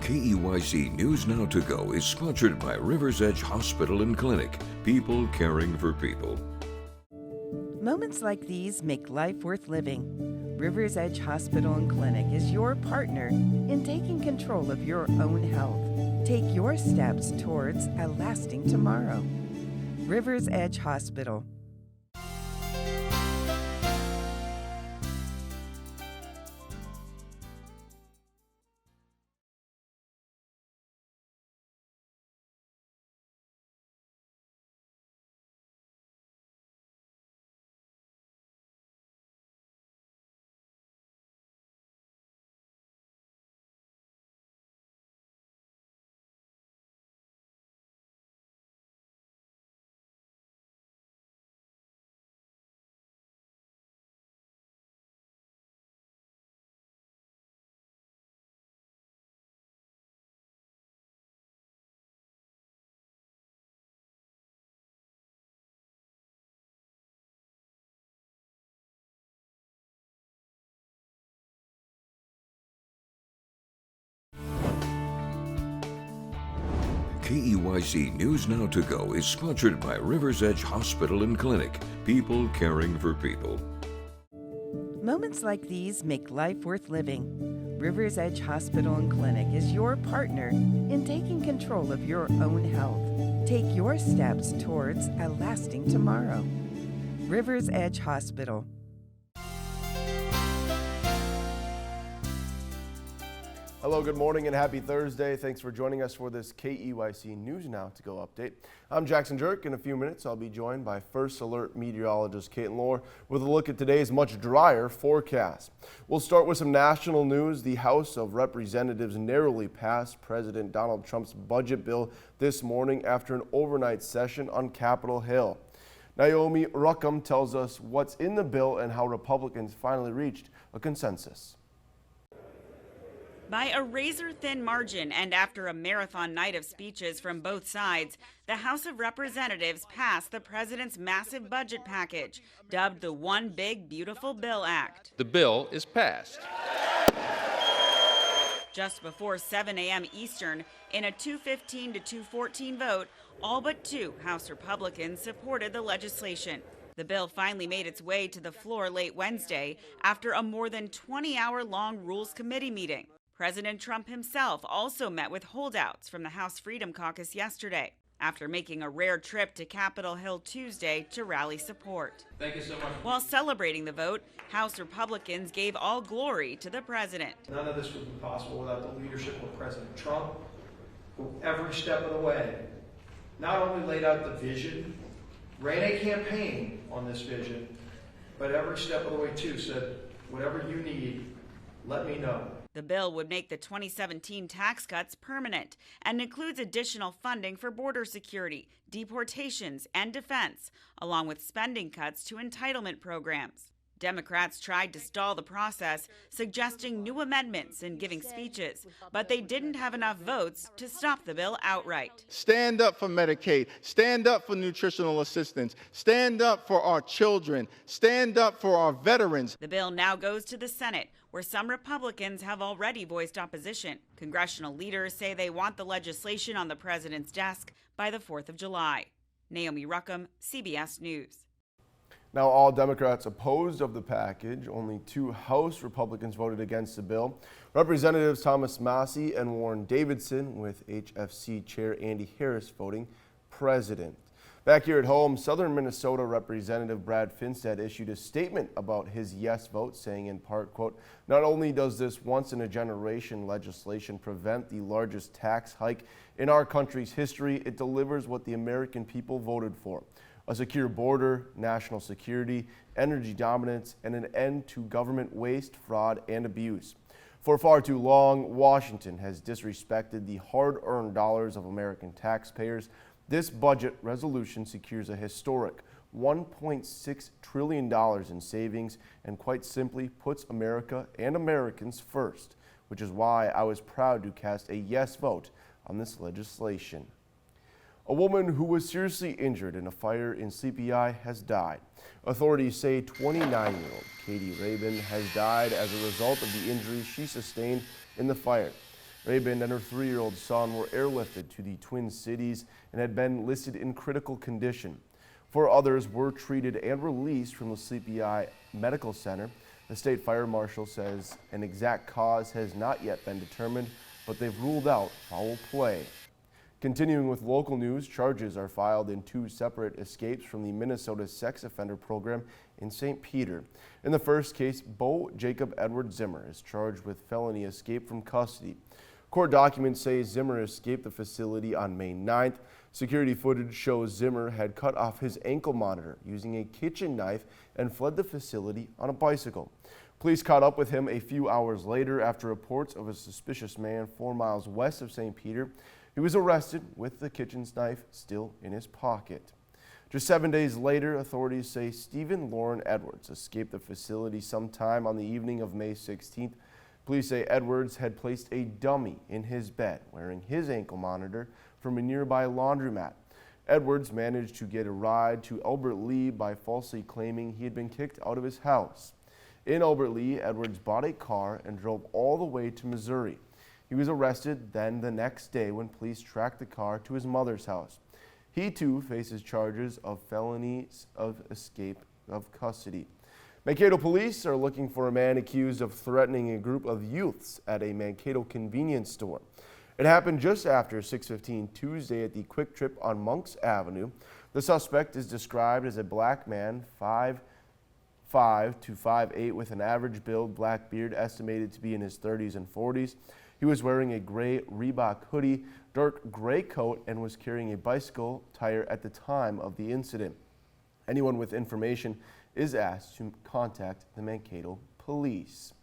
KEYC News Now to Go is sponsored by River's Edge Hospital and Clinic, people caring for people. Moments like these make life worth living. River's Edge Hospital and Clinic is your partner in taking control of your own health. Take your steps towards a lasting tomorrow. River's Edge Hospital. KEYC News Now to Go is sponsored by River's Edge Hospital and Clinic, people caring for people. Moments like these make life worth living. River's Edge Hospital and Clinic is your partner in taking control of your own health. Take your steps towards a lasting tomorrow. River's Edge Hospital. Hello, good morning and happy Thursday. Thanks for joining us for this KEYC News Now to Go update. I'm Jackson Jerk. In a few minutes, I'll be joined by First Alert meteorologist Caitlin Lohr with a look at today's much drier forecast. We'll start with some national news. The House of Representatives narrowly passed President Donald Trump's budget bill this morning after an overnight session on Capitol Hill. Naomi Ruckham tells us what's in the bill and how Republicans finally reached a consensus. By a razor-thin margin and after a marathon night of speeches from both sides, the House of Representatives passed the president's massive budget package, dubbed the One Big Beautiful Bill Act. The bill is passed. Just before 7 a.m. Eastern, in a 215 to 214 vote, all but two House Republicans supported the legislation. The bill finally made its way to the floor late Wednesday after a more than 20-hour-long Rules Committee meeting. President Trump himself also met with holdouts from the House Freedom Caucus yesterday after making a rare trip to Capitol Hill Tuesday to rally support. Thank you so much. While celebrating the vote, House Republicans gave all glory to the president. None of this would be possible without the leadership of President Trump, who every step of the way not only laid out the vision, ran a campaign on this vision, but every step of the way too said, whatever you need, let me know. The bill would make the 2017 tax cuts permanent and includes additional funding for border security, deportations, and defense, along with spending cuts to entitlement programs. Democrats tried to stall the process, suggesting new amendments and giving speeches, but they didn't have enough votes to stop the bill outright. Stand up for Medicaid, stand up for nutritional assistance, stand up for our children, stand up for our veterans. The bill now goes to the Senate, where some Republicans have already voiced opposition. Congressional leaders say they want the legislation on the president's desk by the 4th of July. Naomi Ruckham, CBS News. Now, all Democrats opposed of the package. Only two House Republicans voted against the bill. Representatives Thomas Massey and Warren Davidson, with HFC Chair Andy Harris voting president. Back here at home, Southern Minnesota Representative Brad Finstad issued a statement about his yes vote, saying in part, quote, "Not only does this once-in-a-generation legislation prevent the largest tax hike in our country's history, it delivers what the American people voted for. A secure border, national security, energy dominance, and an end to government waste, fraud, and abuse. For far too long, Washington has disrespected the hard-earned dollars of American taxpayers. This budget resolution secures a historic $1.6 trillion in savings and quite simply puts America and Americans first, which is why I was proud to cast a yes vote on this legislation." A woman who was seriously injured in a fire in Sleepy Eye has died. Authorities say 29-year-old Katie Rabin has died as a result of the injuries she sustained in the fire. Rabin and her 3-year-old son were airlifted to the Twin Cities and had been listed in critical condition. 4 others were treated and released from the Sleepy Eye Medical Center. The state fire marshal says an exact cause has not yet been determined, but they've ruled out foul play. Continuing with local news, charges are filed in 2 separate escapes from the Minnesota sex offender program in St. Peter. In the first case, Bo Jacob Edward Zimmer is charged with felony escape from custody. Court documents say Zimmer escaped the facility on May 9th. Security footage shows Zimmer had cut off his ankle monitor using a kitchen knife and fled the facility on a bicycle. Police caught up with him a few hours later after reports of a suspicious man 4 miles west of St. Peter. He was arrested with the kitchen knife still in his pocket. Just 7 days later, authorities say Stephen Lauren Edwards escaped the facility sometime on the evening of May 16th. Police say Edwards had placed a dummy in his bed wearing his ankle monitor from a nearby laundromat. Edwards managed to get a ride to Albert Lea by falsely claiming he had been kicked out of his house. In Albert Lea, Edwards bought a car and drove all the way to Missouri. He was arrested then the next day when police tracked the car to his mother's house. He too faces charges of felonies of escape of custody. Mankato police are looking for a man accused of threatening a group of youths at a Mankato convenience store. It happened just after 6:15 Tuesday at the Quick Trip on Monks Avenue. The suspect is described as a black man, 5'5" to 5'8", with an average build, black beard, estimated to be in his 30s and 40s. He was wearing a gray Reebok hoodie, dark gray coat, and was carrying a bicycle tire at the time of the incident. Anyone with information is asked to contact the Mankato police.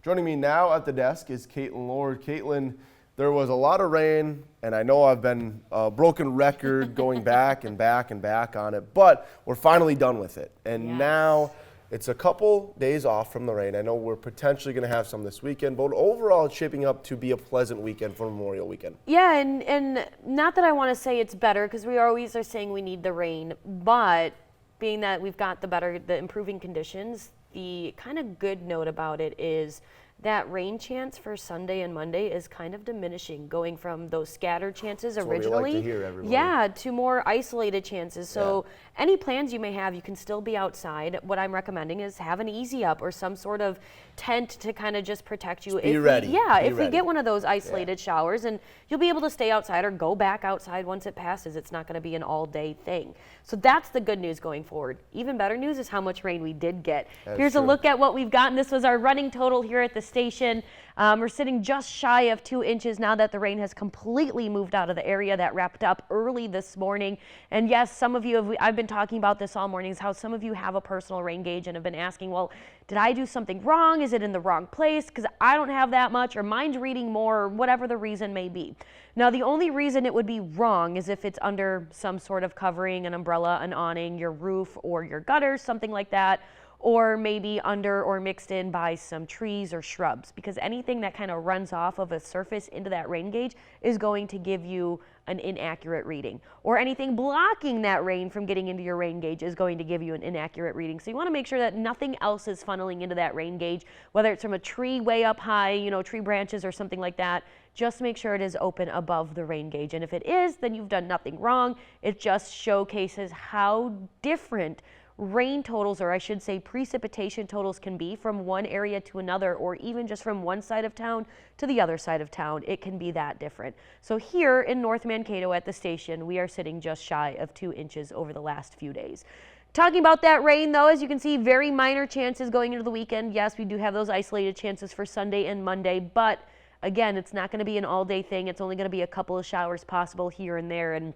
Joining me now at the desk is Caitlin Lord. Caitlin, there was a lot of rain, and I know I've been a broken record going back and back and back on it, but we're finally done with it. And now it's a couple days off from the rain. I know we're potentially going to have some this weekend, but overall it's shaping up to be a pleasant weekend for Memorial Weekend. Yeah, and not that I want to say it's better, because we always are saying we need the rain, but being that we've got the improving conditions, the kind of good note about it is that rain chance for Sunday and Monday is kind of diminishing, going from those scattered chances originally, what we like to hear, everybody. To more isolated chances. So any plans you may have, you can still be outside. What I'm recommending is have an easy up or some sort of tent to kind of just protect you. Be ready. If we get one of those isolated showers, and you'll be able to stay outside or go back outside once it passes. It's not going to be an all-day thing. So that's the good news going forward. Even better news is how much rain we did get. Here's a look at what we've gotten. This was our running total here at the station. We're sitting just shy of 2 inches now that the rain has completely moved out of the area. That wrapped up early this morning. And yes, some of you I've been talking about this all morning, is how some of you have a personal rain gauge and have been asking, well, did I do something wrong? Is it in the wrong place? Because I don't have that much, or mine's reading more, or whatever the reason may be. Now, the only reason it would be wrong is if it's under some sort of covering, an umbrella, an awning, your roof, or your gutters, something like that, or maybe under or mixed in by some trees or shrubs, because anything that kind of runs off of a surface into that rain gauge is going to give you an inaccurate reading, or anything blocking that rain from getting into your rain gauge is going to give you an inaccurate reading. So you want to make sure that nothing else is funneling into that rain gauge, whether it's from a tree way up high, tree branches or something like that. Just make sure it is open above the rain gauge. And if it is, then you've done nothing wrong. It just showcases how different rain totals, or I should say precipitation totals, can be from one area to another, or even just from one side of town to the other side of town. It can be that different. So here in North Mankato at the station, we are sitting just shy of 2 inches over the last few days. Talking about that rain, though, as you can see, very minor chances going into the weekend. Yes, we do have those isolated chances for Sunday and Monday, but again, it's not going to be an all-day thing. It's only going to be a couple of showers possible here and there. And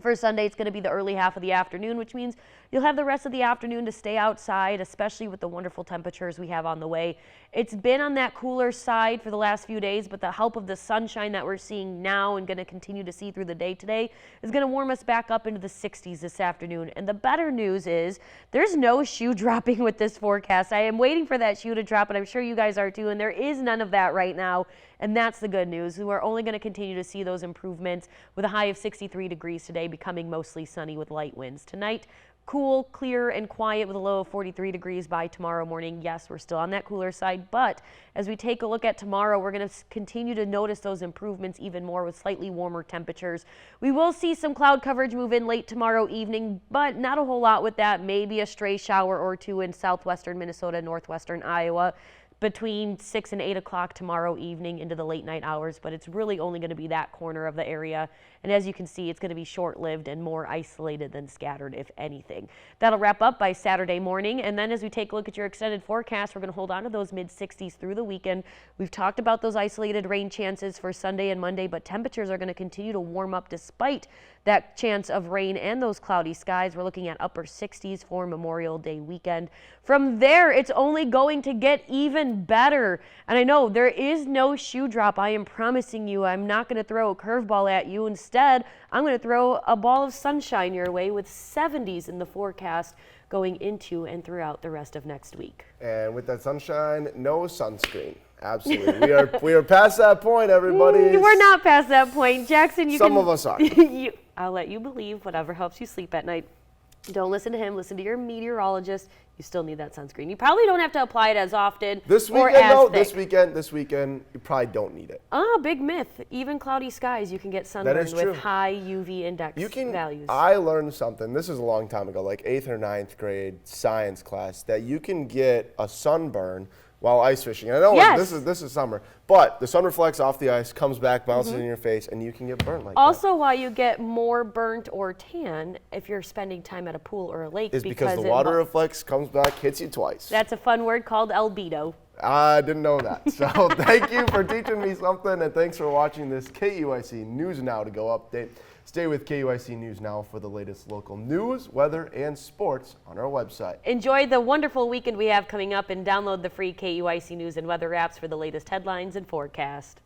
for Sunday, it's going to be the early half of the afternoon, which means you'll have the rest of the afternoon to stay outside, especially with the wonderful temperatures we have on the way. It's been on that cooler side for the last few days, but the help of the sunshine that we're seeing now and going to continue to see through the day today is going to warm us back up into the 60s this afternoon. And the better news is there's no shoe dropping with this forecast. I am waiting for that shoe to drop, and I'm sure you guys are too, and there is none of that right now. And that's the good news. We're only going to continue to see those improvements with a high of 63 degrees today, becoming mostly sunny with light winds. Tonight, cool, clear, and quiet with a low of 43 degrees by tomorrow morning. Yes, we're still on that cooler side, but as we take a look at tomorrow, we're going to continue to notice those improvements even more with slightly warmer temperatures. We will see some cloud coverage move in late tomorrow evening, but not a whole lot with that. Maybe a stray shower or two in southwestern Minnesota, northwestern Iowa, between 6 and 8 o'clock tomorrow evening into the late night hours, but it's really only going to be that corner of the area. And as you can see, it's going to be short-lived and more isolated than scattered, if anything. That'll wrap up by Saturday morning. And then as we take a look at your extended forecast, we're going to hold on to those mid-60s through the weekend. We've talked about those isolated rain chances for Sunday and Monday, but temperatures are going to continue to warm up despite that chance of rain and those cloudy skies. We're looking at upper 60s for Memorial Day weekend. From there, it's only going to get even better. And I know there is no shoe drop. I am promising you, I'm not going to throw a curveball at you. Instead, I'm going to throw a ball of sunshine your way with 70s in the forecast going into and throughout the rest of next week. And with that sunshine, no sunscreen. Absolutely. We are past that point, everybody. We're not past that point. Jackson, Some of us are. I'll let you believe whatever helps you sleep at night. Don't listen to him. Listen to your meteorologist. You still need that sunscreen. You probably don't have to apply it as often. This weekend, this weekend, you probably don't need it. Big myth. Even cloudy skies, you can get sunburned with high UV index values. I learned something. This is a long time ago, like 8th or 9th grade science class, that you can get a sunburn while ice fishing. And I know this is summer, but the sun reflects off the ice, comes back, bounces in your face, and you can get burnt like that. Also, why you get more burnt or tan if you're spending time at a pool or a lake is because the water reflects, comes back, hits you twice. That's a fun word called albedo. I didn't know that. So thank you for teaching me something, and thanks for watching this KEYC News Now to Go update. Stay with KEYC News Now for the latest local news, weather, and sports on our website. Enjoy the wonderful weekend we have coming up and download the free KEYC News and Weather apps for the latest headlines and forecast.